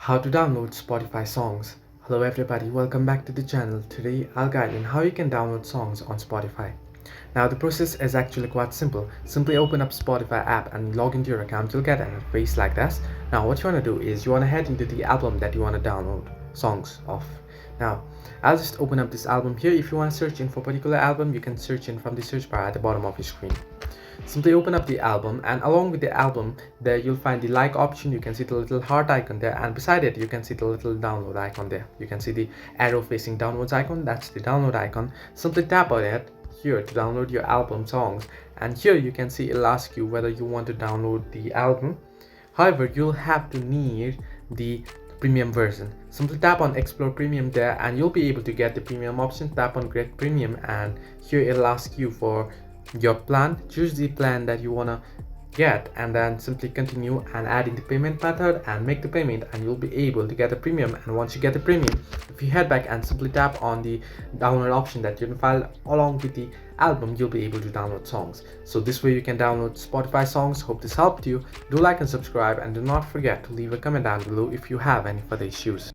How to download Spotify songs. Hello everybody, welcome back to the channel. Today I'll guide you on how you can download songs on Spotify. Now the process is actually quite simple. Simply open up Spotify app and log into your account. You'll get an interface like this. Now what you want to do is you want to head into the album that you want to download songs of. Now I'll just open up this album here. If you want to search in for a particular album, you can search in from the search bar at the bottom of your screen. Simply open up the album, and along with the album there you'll find the like option. You can see the little heart icon there, and beside it you can see the little download icon there. You can see the arrow facing downwards icon. That's the download icon. Simply tap on it here to download your album songs, and here you can see it'll ask you whether you want to download the album. However, you'll have to need the premium version. Simply tap on explore premium there and you'll be able to get the premium option. Tap on get premium, and here it'll ask you for your plan. Choose the plan that you want to get, and then simply continue and add in the payment method and make the payment, and you'll be able to get the premium. And once you get the premium, if you head back and simply tap on the download option that you can file along with the album, you'll be able to download songs. So this way you can download Spotify songs. Hope this helped you. Do like and subscribe, and do not forget to leave a comment down below if you have any further issues.